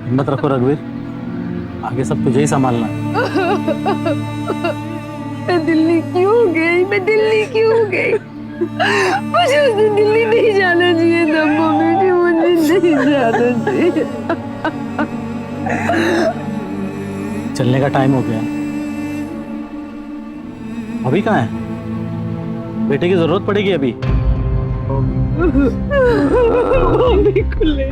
हिम्मत रखो रघुवीर, आगे सब तुझे ही संभालना है। मैं दिल्ली क्यों गई? मुझे उस दिन दिल्ली नहीं जाना चाहिए था मम्मी जी, मुझे नहीं जाना चाहिए। चलने का टाइम हो गया। अभी कहाँ है? बेटे की जरूरत पड़ेगी अभी। मम्मी को ले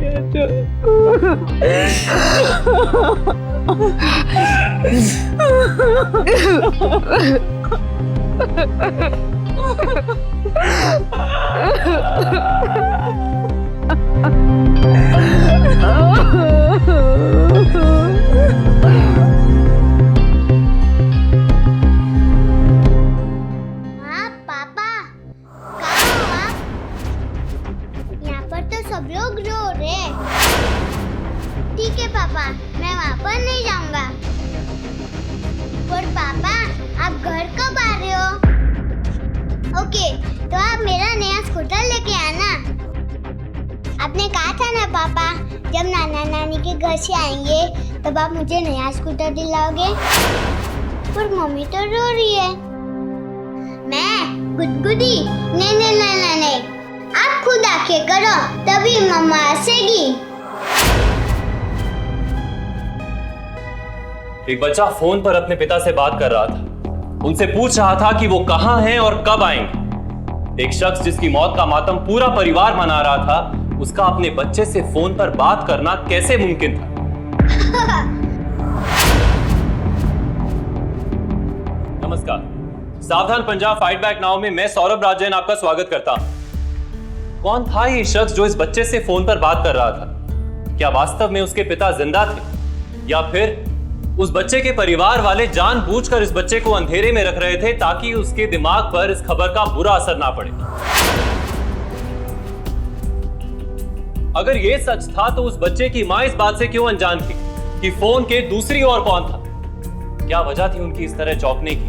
पापा, कहाँ हो आप? यहाँ पर तो सब लोग रो रहे। ठीक है पापा, मैं वहाँ पर नहीं जाऊँगा। और पापा, आप घर कब आ रहे हो? ओके, तो आप मेरा नया स्कूटर लेके आना। आपने कहा था ना पापा, जब नाना नानी के घर से आएंगे तब आप मुझे नया स्कूटर दिलाओगे। पर मम्मी तो रो रही है। मैं गुदगुदी? नहीं, आप खुद आके करो, तभी मम्मा हंसेगी। एक बच्चा फोन पर अपने पिता से बात कर रहा था, उनसे पूछ रहा था कि वो कहाँ हैं और कब आएंगे। एक शख्स जिसकी मौत का मातम पूरा परिवार मना रहा था, उसका अपने बच्चे से फोन पर बात करना कैसे मुमकिन था? नमस्कार, सावधान पंजाब फाइट बैक नाउ में मैं सौरभ राजन आपका स्वागत करता हूं। कौन था ये शख्स जो इस बच्चे से फोन पर बात कर रहा था? क्या वास्तव में उसके पिता जिंदा थे, या फिर उस बच्चे के परिवार वाले जानबूझकर इस बच्चे को अंधेरे में रख रहे थे ताकि उसके दिमाग पर इस खबर का बुरा असर ना पड़े? अगर यह सच था तो उस बच्चे की मां इस बात से क्यों अनजान थी कि फोन के दूसरी ओर कौन था? क्या वजह थी उनकी इस तरह चौंकने की?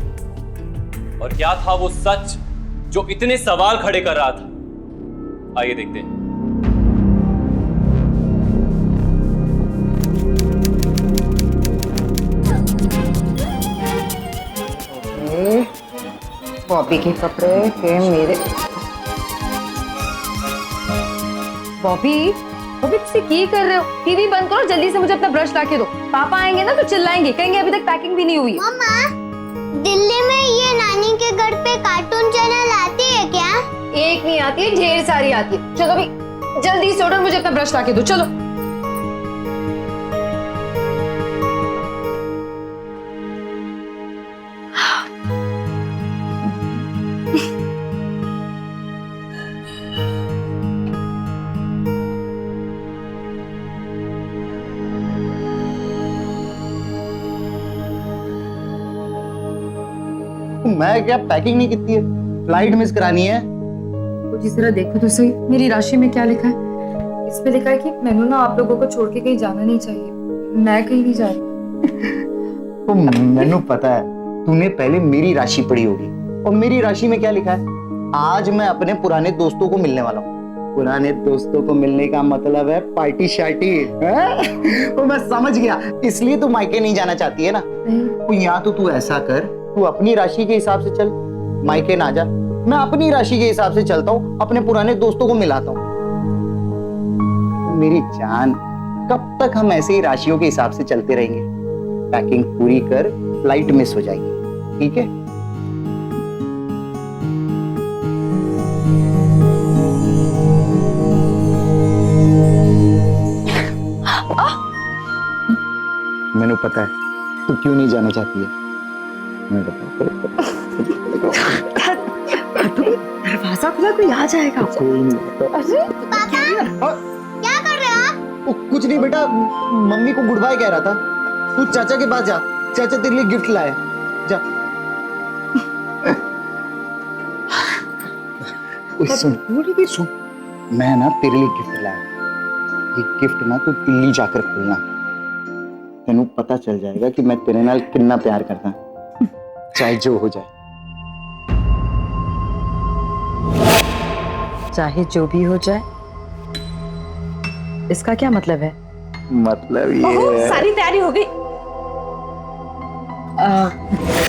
और क्या था वो सच जो इतने सवाल खड़े कर रहा था? आइए देखते हैं। बॉबी के कपड़े के मेरे। बॉबी तुझसे की कर रहे हो? टीवी बंद करो, जल्दी से मुझे अपना ब्रश लाके दो। पापा आएंगे ना तो चिल्लाएंगे, कहेंगे अभी तक पैकिंग भी नहीं हुई है। मम्मा, दिल्ली में ये नानी के घर पे कार्टून चैनल आती है क्या? एक नहीं आती है, ढेर सारी आती है। चलो अभी जल्दी से उठो, मुझे अपना ब्रश लाके दो, चलो। मैं क्या पैकिंग नहीं की है? फ्लाइट मिस करानी है। तो जिस तरह देखो तो सही, मेरी राशि में क्या लिखा है? इसमें लिखा है कि मैंने ना आप लोगों को छोड़ के कहीं जाना नहीं चाहिए। मैं कहीं नहीं जा रही। तो मैंने पता है तूने पहले मेरी राशि पढ़ी होगी। और मेरी राशि में क्या लिखा है? आज मैं अपने पुराने दोस्तों को मिलने वाला हूँ। पुराने दोस्तों को मिलने का मतलब है पार्टी शार्टी। तो मैं समझ गया, इसलिए तू मायके नहीं जाना चाहती है ना? तो यहाँ तो तू ऐसा कर, तू अपनी राशि के हिसाब से चल, मायके ना जा। मैं अपनी राशि के हिसाब से चलता हूँ, अपने पुराने दोस्तों को मिलाता हूँ। मेरी जान, कब तक हम ऐसे ही राशियों के हिसाब से चलते रहेंगे? पैकिंग पूरी कर, फ्लाइट मिस हो जाएगी, ठीक है? मैंने पता है तू क्यों नहीं जाना चाहती है। दरवाजा खुला, कोई आ जाएगा। कोई नहीं। पापा, क्या कर रहे हो आप? कुछ नहीं बेटा, मम्मी को गुड बाय कह रहा था। तू चाचा के पास जा, चाचा तेरे लिए गिफ्ट लाए। जा। सुन, मैं ना तेरे लिए गिफ्ट लाया। एक गिफ्ट ना तू दिल्ली जाकर खोलना, तेनू पता चल जाएगा कि मैं तेरे नाल कितना प्यार करता, चाहे जो हो जाए। चाहे जो भी हो जाए, इसका क्या मतलब है? मतलब ये है। सारी तैयारी हो गई?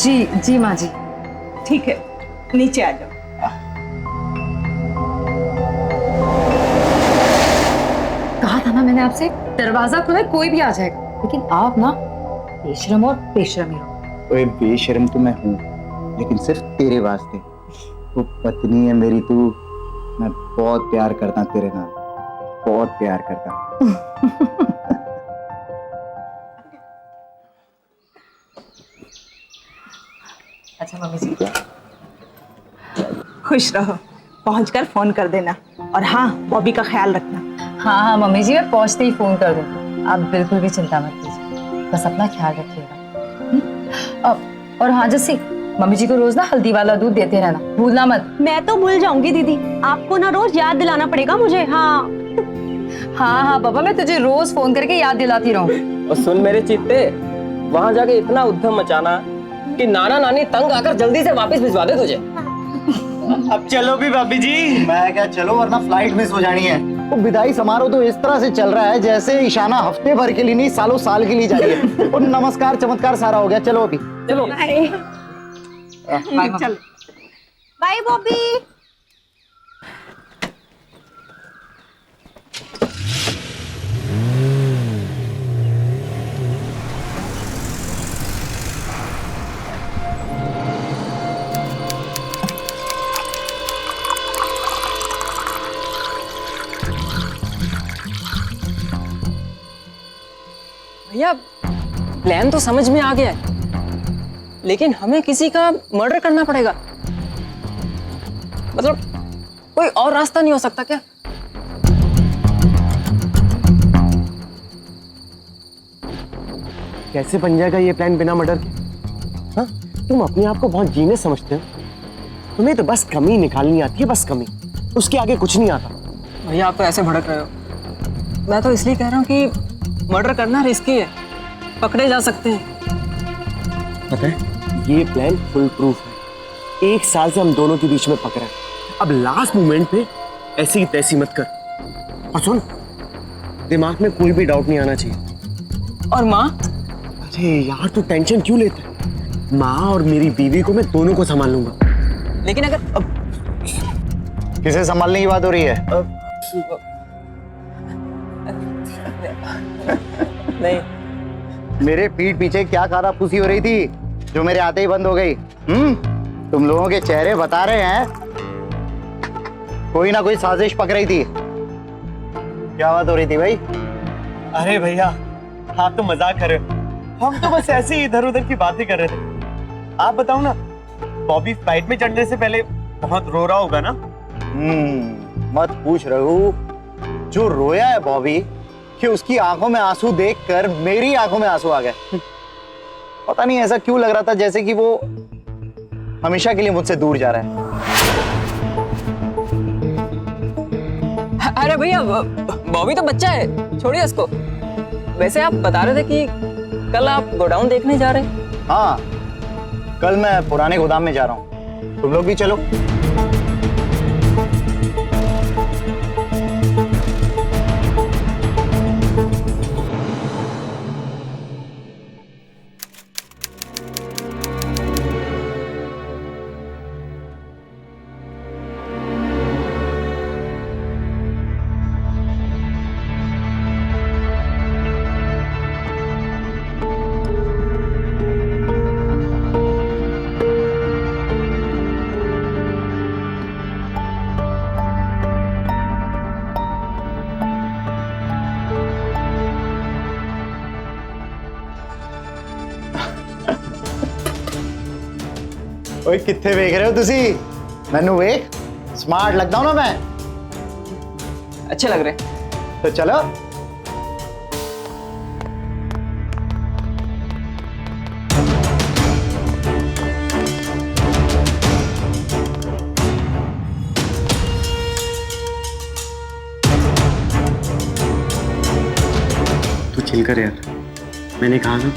जी जी माँ जी। ठीक है, नीचे आ जाओ। कहा था ना मैंने आपसे, दरवाजा खुला है कोई भी आ जाएगा, लेकिन आप ना बेशरम और बेशरम ही रहो। ओए बेशर्म तो मैं हूँ, लेकिन सिर्फ तेरे वास्ते। तू पत्नी है मेरी, तू, मैं बहुत प्यार करता तेरे नाल, बहुत प्यार करता। अच्छा मम्मी जी। खुश रहो, पहुंचकर फोन कर देना, और हाँ, बॉबी का ख्याल रखना। हाँ हाँ मम्मी जी, मैं पहुंचते ही फोन कर दूँ, आप बिल्कुल भी चिंता मत कीजिए, बस अपना ख्याल रखिएगा। और हाँ जैसी, मम्मी जी को रोज ना हल्दी वाला दूध देते रहना, भूलना मत। मैं तो भूल जाऊंगी दीदी, आपको ना रोज याद दिलाना पड़ेगा मुझे। हाँ हाँ हाँ पापा, मैं तुझे रोज फोन करके याद दिलाती रहूँ। और सुन मेरे चीते, वहां जाके इतना उद्यम मचाना कि नाना नानी तंग आकर जल्दी से वापस भिजवा दे तुझे। अब चलो भी भाभी जी। मैं क्या चलो, वरना फ्लाइट मिस हो जानी है। वो विदाई समारोह तो इस तरह से चल रहा है जैसे इशाना हफ्ते भर के लिए नहीं, सालों साल के लिए जा रही है। और नमस्कार चमत्कार सारा हो गया, चलो अभी चलो। चल, बाय बॉबी। भैया प्लान तो समझ में आ गया है, लेकिन हमें किसी का मर्डर करना पड़ेगा। मतलब कोई और रास्ता नहीं हो सकता क्या? कैसे बन जाएगा ये प्लान बिना मर्डर के? हाँ, तुम अपने आप को बहुत जीनियस समझते हो, तुम्हें तो बस कमी निकालनी आती है, बस कमी, उसके आगे कुछ नहीं आता। भैया आप तो ऐसे भड़क रहे हो, मैं तो इसलिए कह रहा हूँ कि मर्डर करना रिस्की है, पकड़े जा सकते हैं। पता है, ये प्लान फुल प्रूफ है, 1 साल से हम दोनों के बीच में पकड़ा है। अब लास्ट मोमेंट पे ऐसी की तैसी मत कर, और सुन, दिमाग में कोई भी डाउट नहीं आना चाहिए। और माँ? अरे यार तू टेंशन क्यों लेता है, माँ और मेरी बीवी को मैं दोनों को संभाल लूंगा। लेकिन अगर किसे संभालने की बात हो रही है? नहीं, मेरे पीठ पीछे क्या कारापूसी हो रही थी जो मेरे आते ही बंद हो गई? तुम लोगों के चेहरे बता रहे हैं कोई ना कोई साजिश पक रही थी। क्या बात हो रही थी भाई? अरे भैया आप तो मजाक कर रहे हो, हम तो बस ऐसे ही इधर उधर की बातें कर रहे थे। आप बताओ ना, बॉबी फ्लाइट में चढ़ने से पहले बहुत रो रहा होगा ना? मत पूछ रहू, जो रोया है बॉबी कि उसकी आंखों में आंसू देखकर मेरी आंखों में आंसू आ गए। पता नहीं ऐसा क्यों लग रहा था जैसे कि वो हमेशा के लिए मुझसे दूर जा रहा है। अरे भैया बॉबी तो बच्चा है, छोड़िए उसको। वैसे आप बता रहे थे कि कल आप गोडाउन देखने जा रहे हैं? हाँ, कल मैं पुराने गोदाम में जा रहा हूँ, तुम लोग भी चलो। ओए कित्थे वेख रहे हो तुसी? मैनू वेख, स्मार्ट लगता हूं ना मैं? अच्छे लग रहे। तो चलो। चिल कर यार, मैंने कहा ना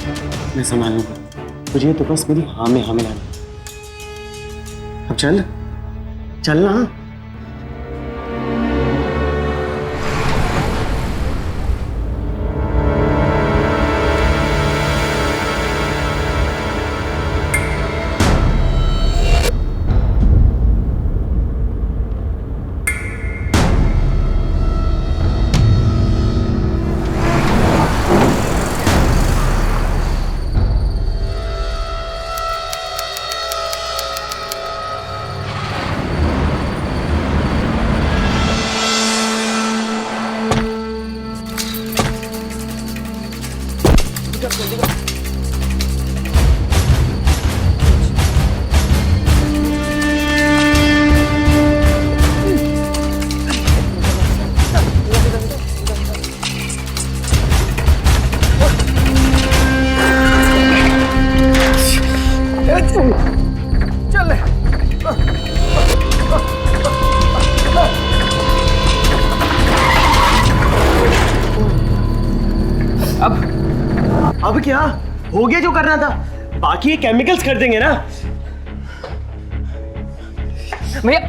मैं संभालूंगा तुझे, तो बस मेरी हाँ में लाना। अब चल चल ना। अब क्या हो गया जो करना था, बाकी ये केमिकल्स कर देंगे ना। भैया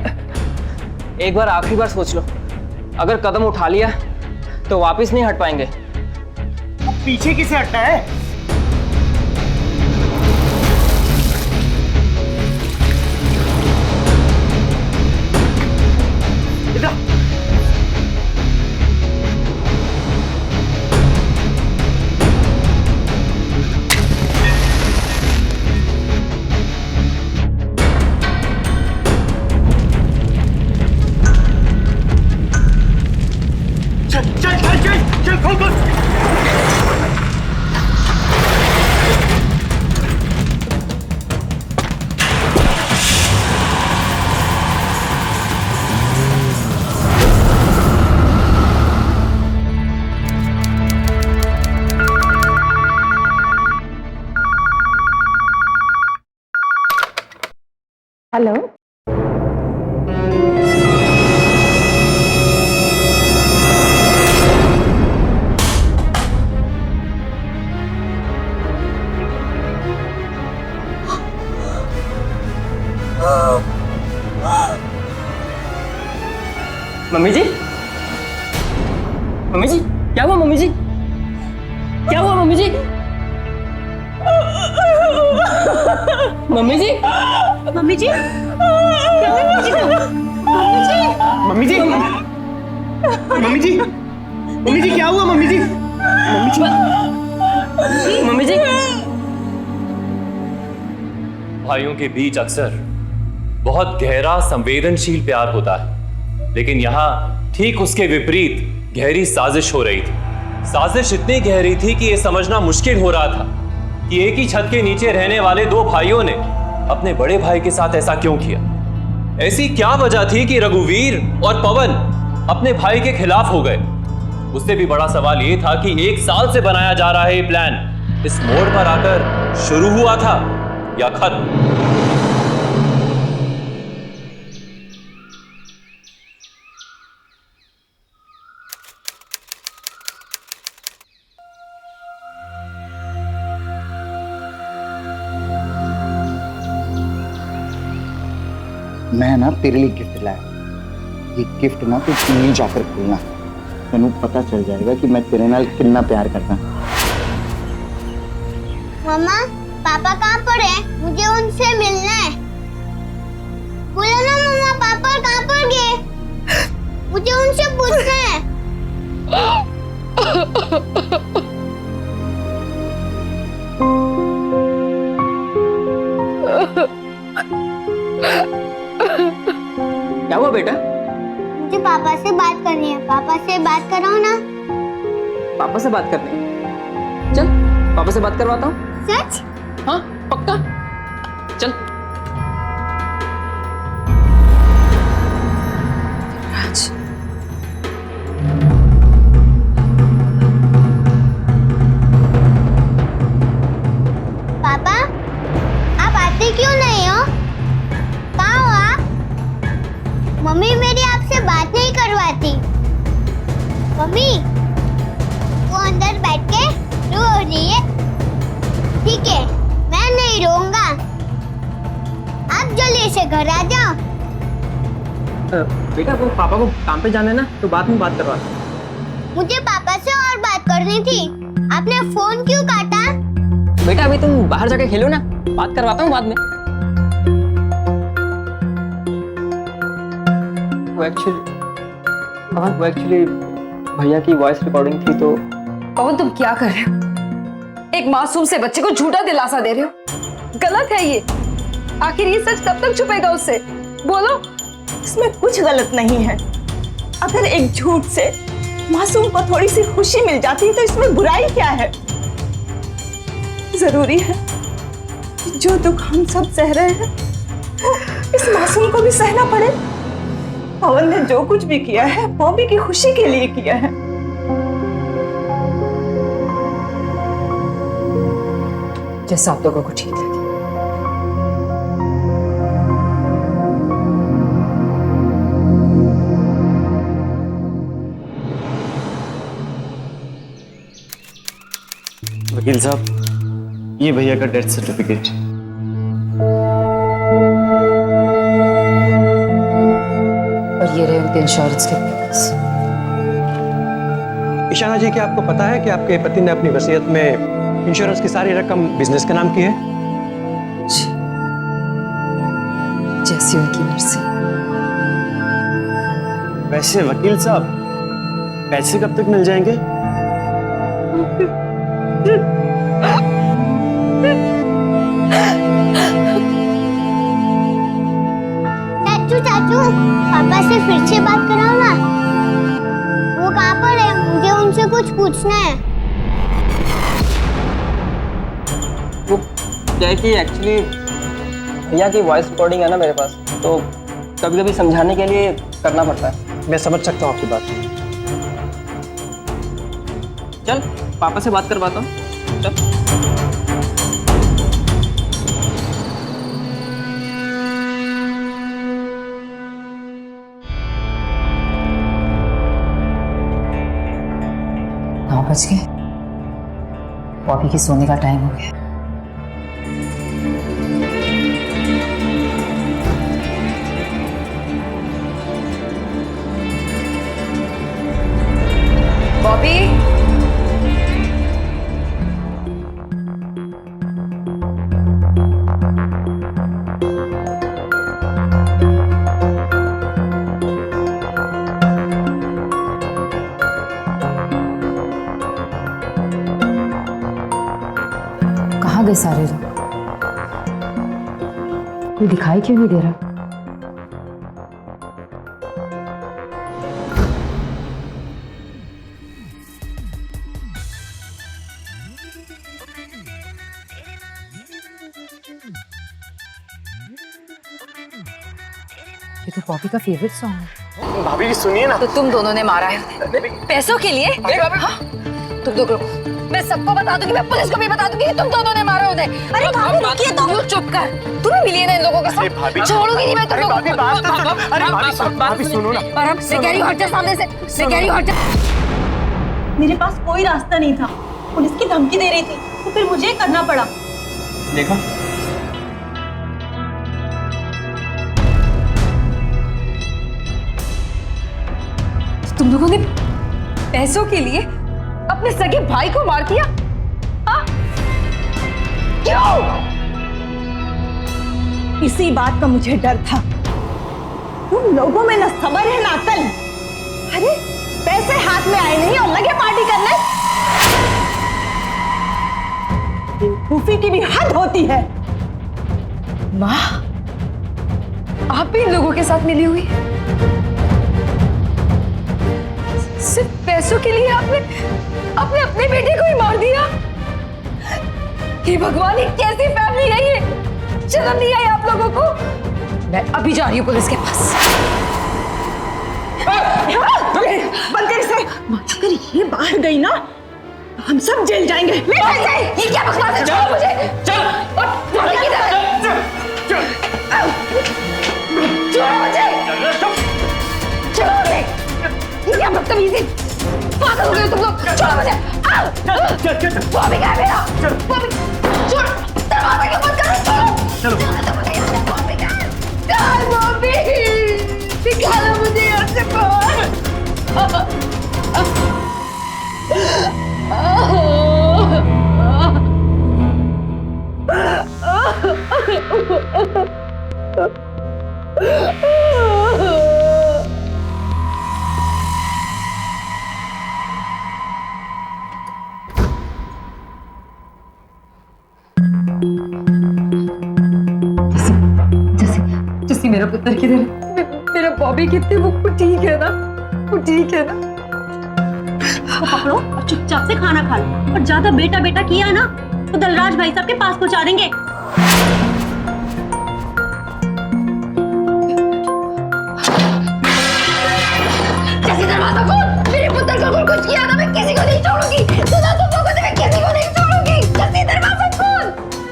एक बार आखिरी बार सोच लो, अगर कदम उठा लिया तो वापस नहीं हट पाएंगे। पीछे किसे हटना है? चल फोकस। हेलो, मम्मी जी, मम्मी जी क्या हुआ? मम्मी जी क्या हुआ? मम्मी जी, मम्मी जी, मम्मी जी क्या हुआ मम्मी जी? मम्मी जी, मम्मी जी, मम्मी जी क्या हुआ? मम्मी जी, मम्मी जी, मम्मी जी। भाइयों के बीच अक्सर बहुत गहरा संवेदनशील प्यार होता है, लेकिन यहाँ ठीक उसके विपरीत गहरी साजिश हो रही थी। साजिश इतनी गहरी थी कि यह समझना मुश्किल हो रहा था कि एक ही छत के नीचे रहने वाले दो भाइयों ने अपने बड़े भाई के साथ ऐसा क्यों किया। ऐसी क्या वजह थी कि रघुवीर और पवन अपने भाई के खिलाफ हो गए। उससे भी बड़ा सवाल यह था कि 1 साल से बनाया जा रहा है ये प्लान इस मोड़ पर आकर शुरू हुआ था या खत्म। मैं ना तेरे लिए गिफ्ट लाया। ये गिफ्ट ना तू नहीं जाकर खोलना, तेनू पता चल जाएगा कि मैं तेरे नाल कितना प्यार करता। मम्मा पापा कहाँ पर है? मुझे उनसे मिलना है। बोलो ना मम्मा, पापा कहाँ पर गए? मुझे उनसे पूछना है। क्या हुआ बेटा? मुझे पापा से बात करनी है। पापा से बात कराओ ना। पापा से बात करनी है? चल पापा से बात करवाता हूँ। सच? हाँ पक्का, चल। पापा आप आते क्यों नहीं हो? कहाँ हो आप? मम्मी मेरी आपसे बात नहीं करवाती। मम्मी वो अंदर बैठ के से घर आ जाओ। बेटा वो पापा को काम पे जाना है ना, तो बाद में बात करवा। मुझे पापा से और बात करनी थी। आपने फोन क्यों काटा? बेटा अभी तुम बाहर जाके खेलो ना, बात करवाता हूँ बाद में। वो एक्चुअली भैया की वॉइस रिकॉर्डिंग थी तो। पवन तुम क्या कर रहे हो? एक मासूम से बच्चे को झूठा दिलासा दे रहे हो, गलत है ये। आखिर ये सच कब तक छुपेगा उससे? बोलो। इसमें कुछ गलत नहीं है। अगर एक झूठ से मासूम को थोड़ी सी खुशी मिल जाती है तो इसमें बुराई क्या है? जरूरी है कि जो दुख हम सब सह रहे हैं इस मासूम को भी सहना पड़े। पवन ने जो कुछ भी किया है बॉबी की खुशी के लिए किया है। जैसा आप लोगों को ठीक लगे। वकील साहब, ये भैया का डेथ सर्टिफिकेट। और ये रहे उनके इंश्योरेंस के पेपर्स। ईशाना जी, क्या आपको पता है कि आपके पति ने अपनी वसीयत में इंश्योरेंस की सारी रकम बिजनेस के नाम की है? जैसी उनकी मर्जी। वैसे वकील साहब, पैसे कब तक मिल जाएंगे? चाचू, पापा से फिर से बात कराओ ना। वो कहाँ पर है? मुझे उनसे कुछ पूछना है। वो क्या है कि एक्चुअली भैया की वॉइस रिकॉर्डिंग है ना मेरे पास, तो कभी कभी समझाने के लिए करना पड़ता है। मैं समझ सकता हूँ आपकी बात। चल पापा से बात करवाता हूँ, चल। बज गए। बॉबी की सोने का टाइम हो गया। बॉबी, कहाँ गए सारे लोग? कोई दिखाई क्यों नहीं दे रहा? ये तो बॉबी का फेवरेट सॉन्ग है। भाभी जी सुनिए ना। तो तुम दोनों ने मारा है पैसों के लिए? हाँ? तुम दोनों, मैं सबको बता दूंगी, मैं पुलिस को भी बता दूंगी कि तुम दोनों ने मारा उन्हें। अरे भाभी रुकिए, तुम चुप कर। तुम्हें मिली है ना इन लोगों के साथ? छोड़ूंगी नहीं मैं तुम लोगों को। अरे भाभी सुनो ना। मैं कह रही हूँ हट जा सामने से, मैं कह रही हूँ हट जा। मेरे पास कोई रास्ता नहीं था, पुलिस की धमकी दे रही थी, तो फिर मुझे करना पड़ा। देखो तुम लोगों ने पैसों के लिए अपने सगे भाई को मार दिया? हाँ? क्यों? इसी बात का मुझे डर था। तुम लोगों में न सब्र है न अकल। अरे पैसे हाथ में आए नहीं और लगे पार्टी करने। बेवकूफी की भी हद होती है। माँ, आप भी इन लोगों के साथ मिली हुई? सिर्फ पैसों के लिए आपने अपने बेटे को ही मार दिया? हे भगवान, ये कैसी फैमिली है ये? शर्म नहीं आई आप लोगों को? मैं अभी जा रही हूँ पुलिस के पास। बंदे से अगर ये बाहर गई ना तो हम सब जेल जाएंगे। ये क्या बकवास है? छोड़ो मुझे। चल। छोड़ो मुझे। छोड़ो मुझे। ये क्या बदतमीजी? पागल हो गए तुम लोग। छोड़ो मुझे। बॉबी क्या है मेरा? बॉबी छोड़। दरवाजा क्यों बंद कर रहे हो? छोड़ो। चलो। बॉबी क्या है? जैसे मेरा पुत्र किधर, मेरा बॉबी कितने, वो ठीक है ना? वो ठीक है ना? उसको पकड़ो और चुपचाप से खाना खा लो, और ज्यादा बेटा बेटा किया ना तो दलराज भाई साहब के पास पहुंचा देंगे। जैसे दरवाजा खोल, मेरे पुत्र को कुछ किया ना मैं किसी को नहीं छोड़ूंगी। सुना तुम लोगों ने, मैं किसी को नहीं छोड़ूंगी। जल्दी दरवाजा खोल,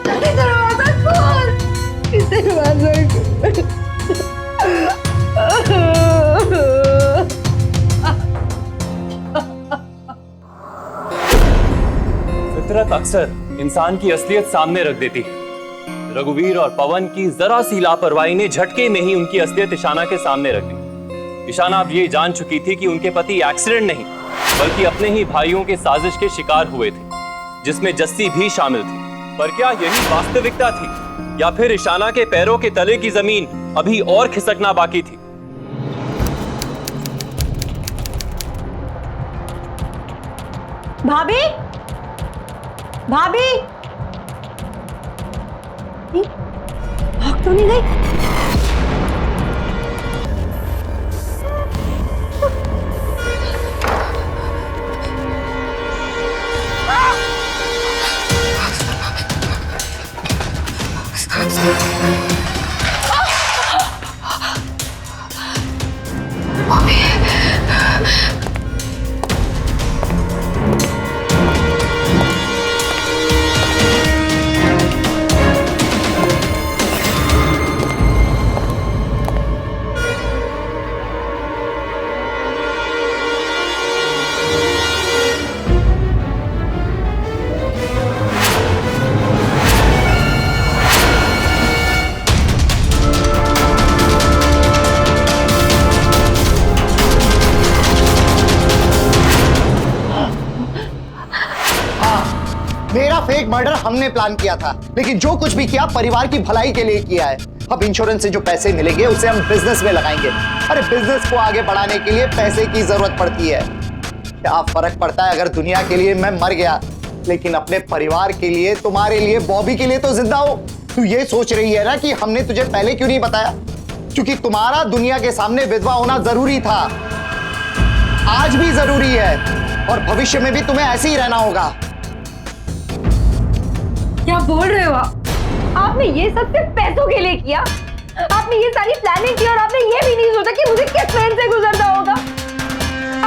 जल्दी दरवाजा खोल, दरवाजा खोल। फितरत अक्सर इंसान की असलियत सामने रख देती है। रघुवीर और पवन की जरा सी लापरवाही ने झटके में ही उनकी असलियत ईशाना के सामने रख दी। ईशाना अब ये जान चुकी थी कि उनके पति एक्सीडेंट नहीं बल्कि अपने ही भाइयों के साजिश के शिकार हुए थे, जिसमें जस्सी भी शामिल थी। पर क्या यही वास्तविकता थी, या फिर ईशाना के पैरों के तले की जमीन अभी और खिसकना बाकी थी? भाभी, भाभी, भाग तो नहीं गई? मेरा फेक मर्डर हमने प्लान किया था, लेकिन जो कुछ भी किया परिवार की भलाई के लिए किया है। अब इंश्योरेंस से जो पैसे मिलेंगे उसे हम बिजनेस में लगाएंगे। अरे बिजनेस को आगे बढ़ाने के लिए पैसे की जरूरत पड़ती है। क्या फर्क पड़ता है अगर दुनिया के लिए मैं मर गया, लेकिन अपने परिवार के लिए, तुम्हारे लिए, बॉबी के लिए तो जिंदा हो। तू ये सोच रही है ना कि हमने तुझे पहले क्यों नहीं बताया? क्योंकि तुम्हारा दुनिया के सामने विधवा होना जरूरी था, आज भी जरूरी है, और भविष्य में भी तुम्हें ऐसे ही रहना होगा। क्या बोल रहे हो आप? आपने ये सब सिर्फ पैसों के लिए किया? आपने ये सारी प्लानिंग की और आपने ये भी नहीं सोचा कि मुझे किस ट्रेन से गुजरना होगा?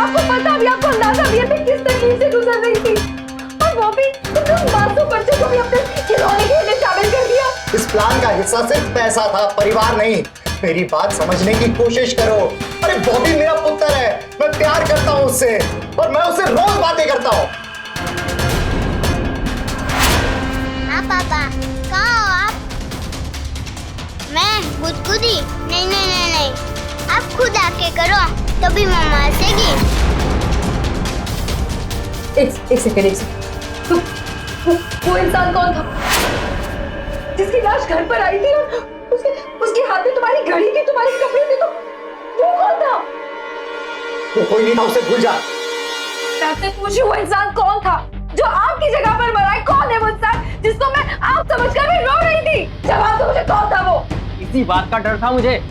आपको पता भी, आपको अंदाजा भी है मैं किस तकलीफ से गुजर रही थी, और वो भी तुम मासूम बच्चों को भी अपने खिलौने के लिए शामिल कर दिया। इस प्लान का हिस्सा सिर्फ पैसा था, परिवार नहीं। मेरी बात समझने की कोशिश करो। अरे बॉबी मेरा पुत्र है, मैं प्यार करता हूँ उससे, और मैं उससे रोज बातें करता हूँ। हाँ पापा, कहाँ हो आप? मैं गुदगुदी? नहीं नहीं नहीं नहीं, आप खुद आके करो तभी मम्मा हंसेगी। एक सेकंड। वो इंसान कौन था जिसकी लाश घर पर आई थी और उसके हाथ में तुम्हारी घड़ी थी, तुम्हारे कपड़े थे, तो वो कौन था? वो कोई नहीं था, उसे भूल जा। मैं आपसे पूछूं वो इंसान कौन था जो आपकी जगह पर मरा है? कौन है वो इंसान जिसको मैं आप समझकर भी रो रही थी? जवाब दो मुझे, कौन था वो? इसी बात का डर था मुझे।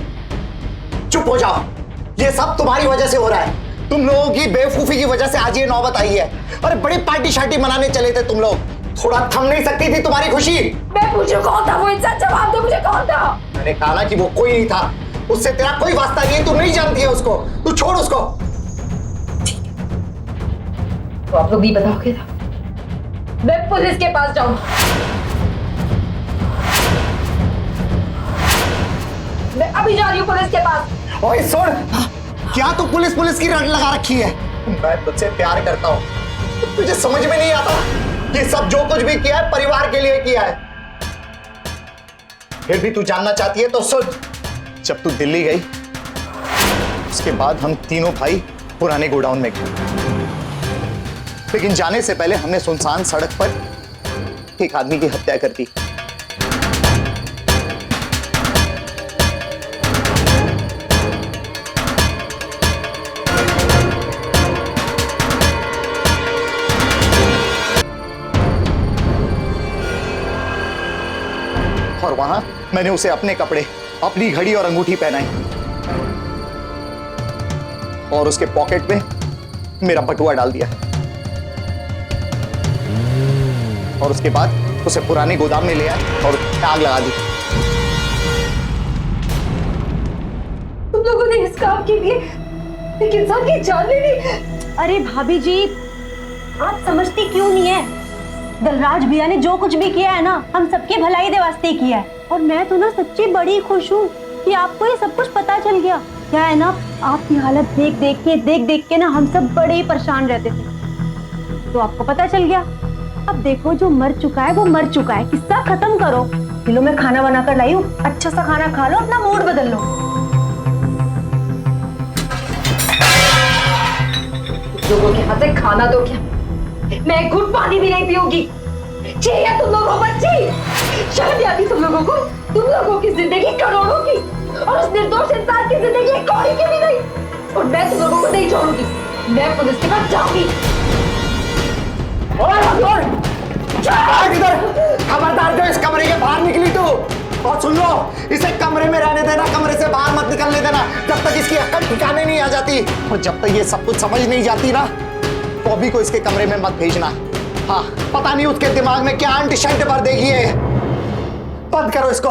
चुप हो जाओ, ये सब तुम्हारी वजह से हो रहा है। तुम लोगों की बेवकूफी की वजह से आज ये नौबत आई है। अरे बड़ी पार्टी शार्टी मनाने चले थे तुम लोग, थोड़ा थम नहीं सकती थी तुम्हारी खुशी? मैं पूछूं कौन था वो इंसान? जवाब दो मुझे, कौन था? मैंने कहा ना कि वो कोई नहीं था, उससे तेरा कोई वास्ता नहीं है, तू नहीं जानती है उसको, तू छोड़ उसको। तो आप लोग नहीं बताओगे ना? मैं पुलिस के पास जाऊं? मैं अभी जा रही हूं पुलिस के पास। ओए सुन, क्या तू पुलिस की रट लगा रखी है? मैं तुझसे प्यार करता हूं, तुझे समझ में नहीं आता? ये सब जो कुछ भी किया है परिवार के लिए किया है। फिर भी तू जानना चाहती है तो सुन, जब तू दिल्ली गई उसके बाद हम तीनों भाई पुराने गोडाउन में गए, लेकिन जाने से पहले हमने सुनसान सड़क पर एक आदमी की हत्या कर दी। वहां मैंने उसे अपने कपड़े, अपनी घड़ी और अंगूठी पहनाई और उसके पॉकेट में मेरा बटुआ डाल दिया और उसके बाद उसे पुराने गोदाम में ले आए और आग लगा दी। तुम लोगों ने इस काम के लिए एक इंसान की जान ले ली। अरे भाभी जी, आप समझती क्यों नहीं है? दलराज भैया ने जो कुछ भी किया है ना, हम सबके भलाई दे वास्ते किया है। और मैं तो ना सच्ची बड़ी खुश हूँ कि आपको ये सब कुछ पता चल गया। क्या है ना, आपकी हालत देख देख के ना हम सब बड़े ही परेशान रहते थे, तो आपको पता चल गया। अब देखो, जो मर चुका है वो मर चुका है, किस्सा खत्म करो। दिलों में खाना बना कर लाई हूँ, अच्छा सा खाना खा लो, अपना मूड बदल लो। लोगों के हाथ से खाना दो क्या, मैं एक घुट पानी भी नहीं पीऊंगी। चाहिए तुम लोगों बच्ची, शायद आती तुम लोगों को, तुम लोगों की जिंदगी करोड़ों की और उस निर्दोष इंसान की जिंदगी एक कौड़ी की भी नहीं। और मैं तुम लोगों को नहीं छोड़ूंगी, मैं पुलिस के पास जाऊंगी। खबरदार, जो इस कमरे के बाहर निकली तू, और सुन लो, इसे कमरे में रहने देना, कमरे से बाहर मत निकलने देना जब तक इसकी अक्ल ठिकाने नहीं आ जाती। और जब तक ये सब कुछ समझ नहीं जाती ना, तो अभी को इसके कमरे में मत भेजना। हाँ, पता नहीं उसके दिमाग में क्या अंटिशंट भर देगी है। बंद करो इसको।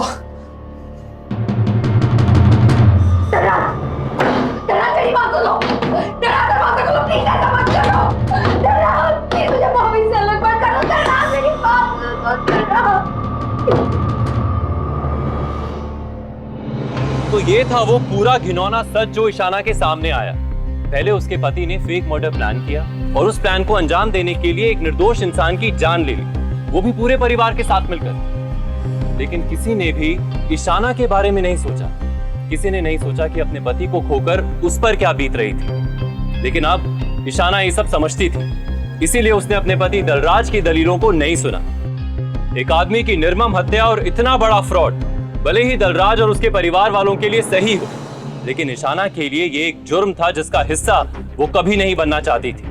मेरी बात सुनो, दरवाजा खोलो प्लीज, ऐसा मत करो। प्लीज मुझे भाभी से अलग मत करो। मेरी बात सुनो। तो ये था वो पूरा घिनौना सच जो ईशाना के सामने आया। पहले उसके पति ने फेक मर्डर प्लान किया और उस प्लान को अंजाम देने के लिए एक निर्दोष इंसान की जान ले ली, वो भी पूरे परिवार के साथ मिलकर। लेकिन किसी ने भी ईशाना के बारे में नहीं सोचा। किसी ने नहीं सोचा कि अपने पति को खोकर उस पर क्या बीत रही थी। लेकिन अब ईशाना ये सब समझती थी, इसीलिए उसने अपने पति दलराज की दलीलों को नहीं सुना। एक आदमी की निर्मम हत्या और इतना बड़ा फ्रॉड भले ही दलराज और उसके परिवार वालों के लिए सही हो, लेकिन ईशाना के लिए ये एक जुर्म था जिसका हिस्सा वो कभी नहीं बनना चाहती थी।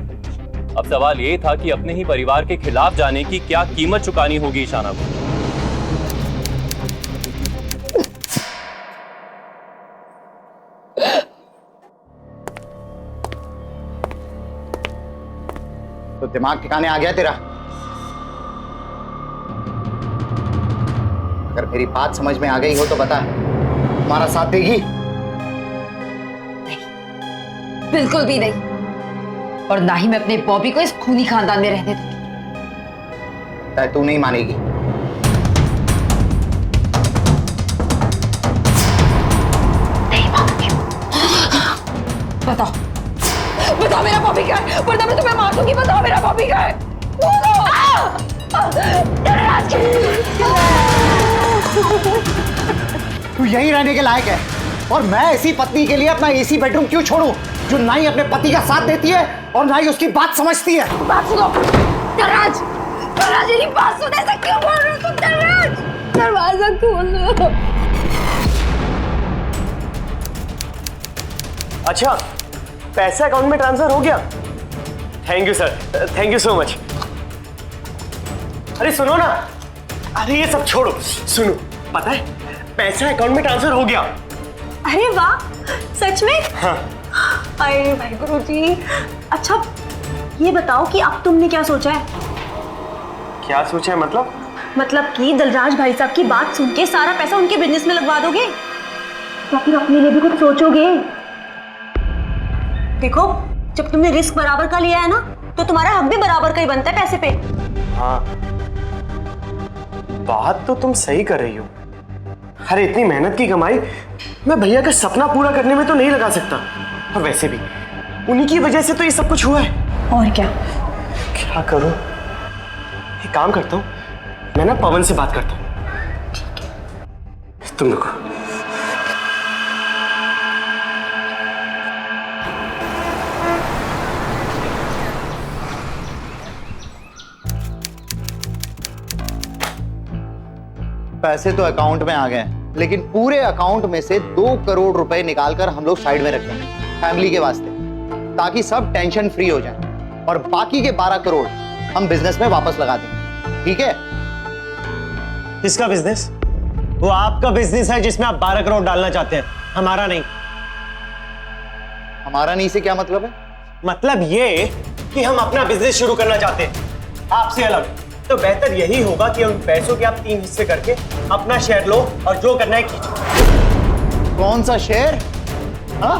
अब सवाल ये था कि अपने ही परिवार के खिलाफ जाने की क्या कीमत चुकानी होगी ईशाना को। तो दिमाग ठिकाने आ गया तेरा? अगर मेरी बात समझ में आ गई हो तो बता, तुम्हारा साथ देगी? नहीं, बिल्कुल भी नहीं। और ना ही मैं अपने बॉबी को इस खूनी खानदान में रहने दूंगी। तू नहीं मानेगी। नहीं मानूंगी। बताओ, बताओ मेरा बॉबी क्या है, वरना मैं तुम्हें मार दूंगी। बताओ मेरा बॉबी क्या है। तू यहीं रहने के लायक है, और मैं ऐसी पत्नी के लिए अपना एसी बेडरूम क्यों छोड़ूं, जो ना ही अपने पति का साथ देती है और ना ही उसकी बात समझती है। बात सुनो, दलराज, दलराज मेरी बात सुन, ऐसा क्यों बोल रहे हो तुम? दलराज, दरवाजा खोलो। अच्छा, पैसा अकाउंट में ट्रांसफर हो गया? Thank you sir, thank you so much. अरे सुनो ना, अरे ये सब छोड़ो, सुनो, पता है पैसा अकाउंट में ट्रांसफर हो गया। अरे वाह, सच में? हाँ। अरे भाई गुरुजी, अच्छा ये बताओ कि अब तुमने क्या सोचा है? क्या सोचा है मतलब? मतलब कि दलराज भाई साहब की बात सुन के सारा पैसा उनके बिजनेस में लगवा दोगे या फिर अपने लिए भी कुछ सोचोगे? देखो, जब तुमने रिस्क बराबर का लिया है ना, तो तुम्हारा हक भी बराबर का ही बनता है पैसे पे। हाँ, बात तो तुम सही कर रही हो। अरे इतनी मेहनत की कमाई मैं भैया का सपना पूरा करने में तो नहीं लगा सकता, और वैसे भी उन्हीं की वजह से तो ये सब कुछ हुआ है। और क्या करूं? एक काम करता हूं, मैं ना पवन से बात करता हूं। तुम रुको। पैसे तो अकाउंट में आ गए, लेकिन पूरे अकाउंट में से 2 करोड़ रुपए निकालकर हम लोग साइड में रखेंगे फैमिली के वास्ते, ताकि सब टेंशन फ्री हो जाए, और बाकी के 12 करोड़ हम बिजनेस में वापस लगा देंगे। ठीक है? किसका बिजनेस? वो आपका बिजनेस है जिसमें आप 12 करोड़ डालना चाहते हैं, हमारा नहीं। हमारा नहीं से क्या मतलब है? मतलब ये कि हम अपना बिजनेस शुरू करना चाहते हैं आपसे अलग। तो बेहतर यही होगा कि उन पैसों के आप 3 हिस्से करके अपना शेयर लो और जो करना है कीजिए। कौन सा शेयर? हाँ?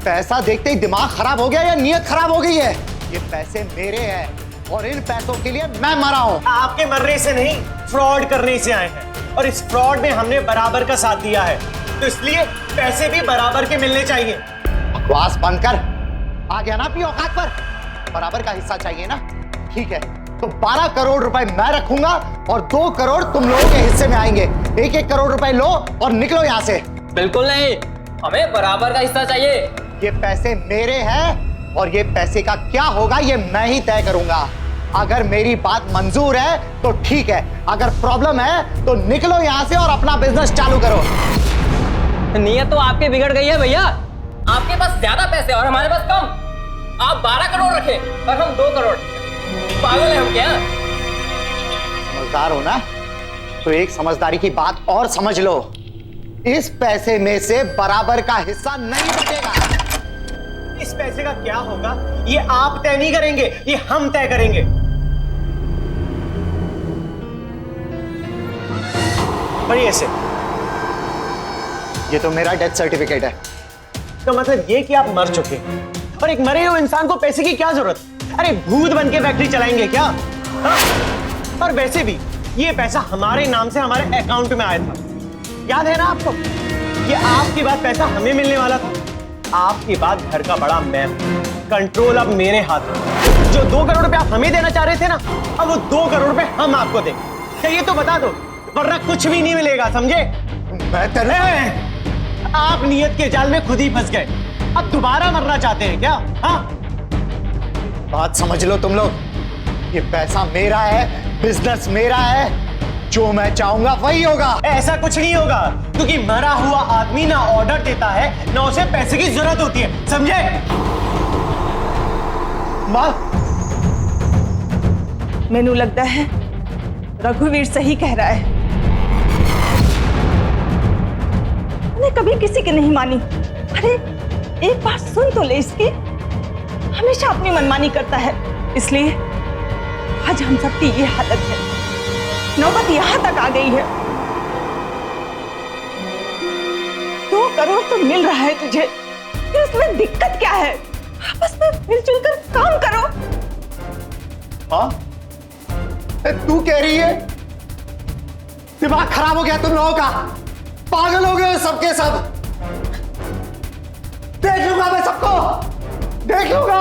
पैसा देखते ही दिमाग खराब हो गया या नीयत खराब हो गई है? ये पैसे मेरे हैं और इन पैसों के लिए मैं मरा हूं। आपके मरने से नहीं, फ्रॉड करने से आए हैं और इस फ्रॉड में हमने बराबर का साथ दिया है, तो इसलिए पैसे भी बराबर के मिलने चाहिए। बकवास बंद कर, आ गया ना अपनी औकात पर। बराबर का हिस्सा चाहिए ना? ठीक है, तो 12 करोड़ रुपए मैं रखूंगा और 2 करोड़ तुम लोगों के हिस्से में आएंगे। 1-1 करोड़ रुपए लो और निकलो यहां से। बिल्कुल नहीं, हमें बराबर का हिस्सा चाहिए। ये पैसे मेरे हैं और ये पैसे का क्या होगा ये मैं ही तय करूंगा। अगर मेरी बात मंजूर है तो ठीक है, अगर प्रॉब्लम है तो निकलो यहां से और अपना बिजनेस चालू करो। नीयत तो आपकी बिगड़ गई है भैया। आपके पास ज्यादा पैसे और हमारे पास कम। आप 12 करोड़ रखें और हम 2 करोड़। पागल है हम क्या? समझदार हो ना, तो एक समझदारी की बात और समझ लो, इस पैसे में से बराबर का हिस्सा नहीं बचेगा। इस पैसे का क्या होगा ये आप तय नहीं करेंगे, ये हम तय करेंगे। बढ़िए से, ये तो मेरा डेथ सर्टिफिकेट है। तो मतलब ये कि आप मर चुके हैं और एक मरे हुए इंसान को पैसे की क्या जरूरत? अरे भूत बन के फैक्ट्री चलाएंगे क्या? हाँ? और वैसे भी ये पैसा हमारे नाम से हमारे अकाउंट में आया था, याद है ना आपको? ये आपके बाद पैसा हमें मिलने वाला था। आपके बाद घर का बड़ा मैं, कंट्रोल अब मेरे हाथ में। जो 2 करोड़ रुपए आप हमें देना चाह रहे थे ना, अब वो 2 करोड़ रुपए हम आपको दें। चाहिए तो बता दो, वरना कुछ भी नहीं मिलेगा, समझे? आप नियत के जाल में खुद ही फंस गए, अब दोबारा मरना चाहते हैं क्या? हाँ, बात समझ लो तुम लोग, ये पैसा मेरा है, बिजनेस मेरा है, जो मैं चाहूंगा वही होगा। ऐसा कुछ नहीं होगा, क्योंकि मरा हुआ आदमी ना ऑर्डर देता है ना उसे पैसे की जरूरत होती है, समझे? माँ, मैनू लगता है रघुवीर सही कह रहा है। मैंने कभी किसी की नहीं मानी। अरे एक बार सुन तो ले इसकी। हमेशा अपनी मनमानी करता है, इसलिए आज हम सबकी ये हालत है। नौबत यहां तक आ गई है। 2 करोड़ तो मिल रहा है तुझे, फिर इसमें दिक्कत क्या है? आपस में मिलजुल कर काम करो। हाँ? तू कह रही है? दिमाग खराब हो गया तुम लोगों का? पागल हो गए सबके सब? देख लूंगा मैं सबको, देख लूंगा।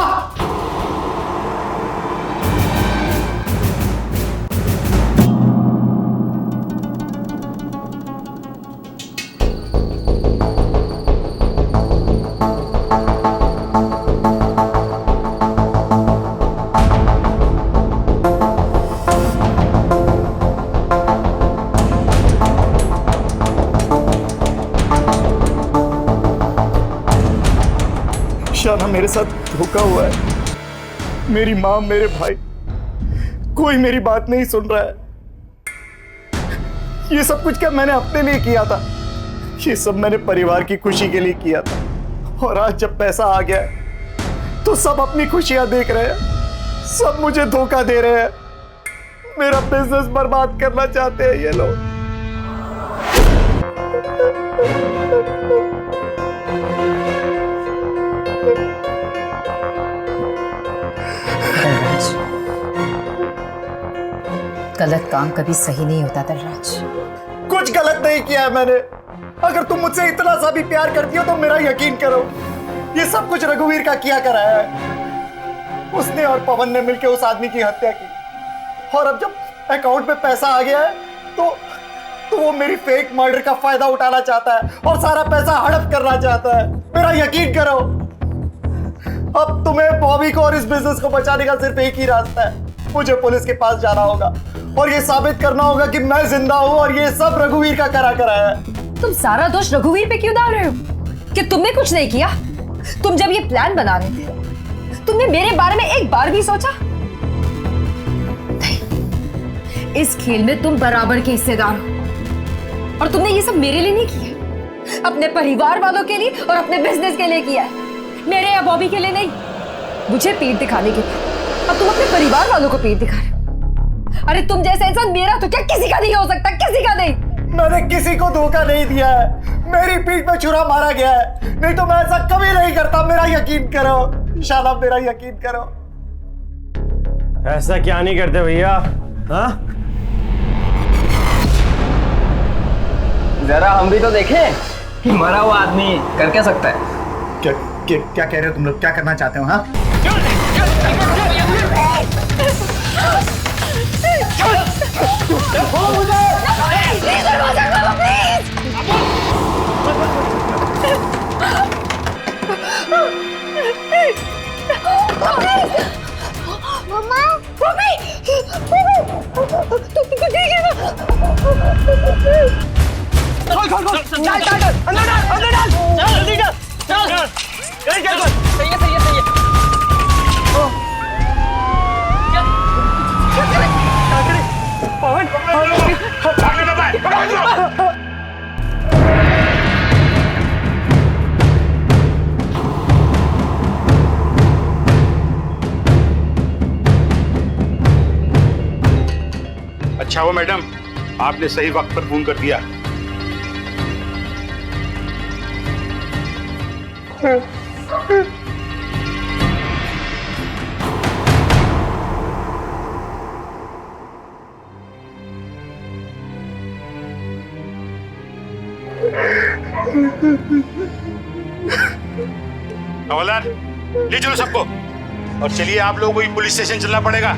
शाना मेरे साथ धोखा हुआ है। मेरी माँ, मेरे भाई, कोई मेरी बात नहीं सुन रहा है। ये सब कुछ क्या मैंने अपने लिए किया था? ये सब मैंने परिवार की खुशी के लिए किया था। और आज जब पैसा आ गया है तो सब अपनी खुशियां देख रहे हैं, सब मुझे धोखा दे रहे हैं। मेरा बिजनेस बर्बाद करना चाहते हैं ये लोग। गलत काम कभी सही नहीं होता दलराज। कुछ गलत नहीं किया है मैंने। अगर तुम मुझसे इतना सा भी प्यार करती हो तो मेरा यकीन करो, ये सब कुछ रघुवीर का किया कराया है। उसने और पवन ने मिलकर उस आदमी की हत्या की, और अब जब अकाउंट में पैसा आ गया है तो वो मेरी फेक मर्डर का फायदा उठाना चाहता है और सारा पैसा हड़प करना चाहता है। मेरा यकीन करो, अब तुम्हें बॉबी को और इस बिजनेस को बचाने का सिर्फ एक ही रास्ता है। मुझे पुलिस के पास जाना होगा और ये साबित करना होगा कि मैं जिंदा हूं और ये सब रघुवीर का करा कराया है। तुम सारा दोष रघुवीर पे क्यों डाल रहे हो? कि तुमने कुछ नहीं किया? तुम जब ये प्लान बना रहे थे, तुमने मेरे बारे में एक बार भी सोचा? नहीं, इस खेल में तुम बराबर के हिस्सेदार हो। और तुमने ये सब मेरे लिए नहीं किया, अपने परिवार वालों के लिए और अपने बिजनेस के लिए किया है, मेरे या बॉबी के लिए नहीं। मुझे पीठ दिखाने के लिए अब तुम अपने परिवार वालों को पीठ दिखा रहे हो। अरे तुम जैसा इंसान मेरा तो क्या किसी का नहीं हो सकता, किसी का नहीं। मैंने किसी को धोखा नहीं दिया है, मेरी पीठ पे छुरा मारा गया है, नहीं तो मैं ऐसा कभी नहीं करता। मेरा यकीन करो शाला, मेरा यकीन करो। ऐसा क्या नहीं करते भैया? हाँ, जरा हम भी तो देखें कि मरा हुआ आदमी कर क्या सकता है। क्या कह रहे हो तुम लोग? क्या करना चाहते हो? हाँ, मम्मा सही है। अच्छा हुआ मैडम, आपने सही वक्त पर फोन कर दिया। हवलदार, ले चलो सबको और चलिए, आप लोगों को ही पुलिस स्टेशन चलना पड़ेगा।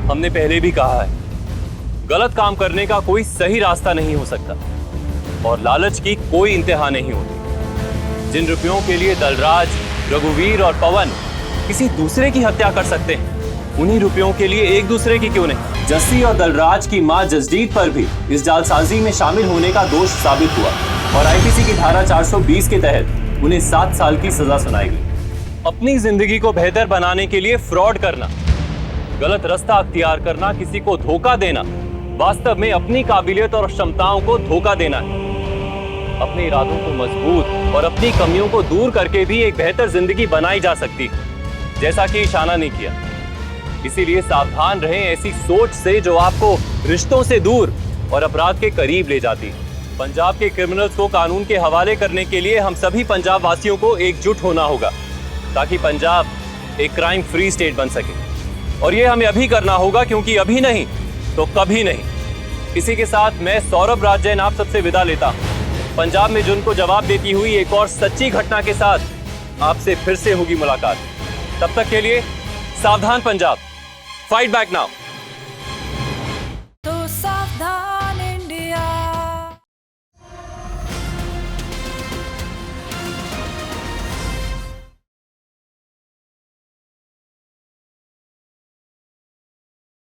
हमने पहले भी कहा है, गलत काम करने का कोई सही रास्ता नहीं हो सकता और लालच की कोई इंतहा नहीं होती। जिन रुपयों के लिए दलराज, रघुवीर और पवन किसी दूसरे की हत्या कर सकते हैं, उन्हीं रुपयों के लिए एक दूसरे की क्यों नहीं। जस्सी और दलराज की मां जसजीत पर भी इस जालसाजी में शामिल होने का दोष साबित हुआ और आईपीसी की धारा 420 के तहत उन्हें 7 साल की सजा सुनाई गई। अपनी जिंदगी को बेहतर बनाने के लिए फ्रॉड करना, गलत रास्ता अख्तियार करना, किसी को धोखा देना, वास्तव में अपनी काबिलियत और क्षमताओं को धोखा देना है। अपने इरादों को मजबूत और अपनी कमियों को दूर करके भी एक बेहतर जिंदगी बनाई जा सकती है, जैसा कि ईशाना ने किया। इसीलिए सावधान रहें ऐसी सोच से जो आपको रिश्तों से दूर और अपराध के करीब ले जाती है। पंजाब के क्रिमिनल्स को कानून के हवाले करने के लिए हम सभी पंजाब वासियों को एकजुट होना होगा, ताकि पंजाब एक क्राइम फ्री स्टेट बन सके। और ये हमें अभी करना होगा, क्योंकि अभी नहीं तो कभी नहीं। इसी के साथ मैं सौरभ राज जैन आप सबसे विदा लेता हूं। पंजाब में जुर्म को जवाब देती हुई एक और सच्ची घटना के साथ आपसे फिर से होगी मुलाकात। तब तक के लिए सावधान पंजाब, फाइट बैक नाउ।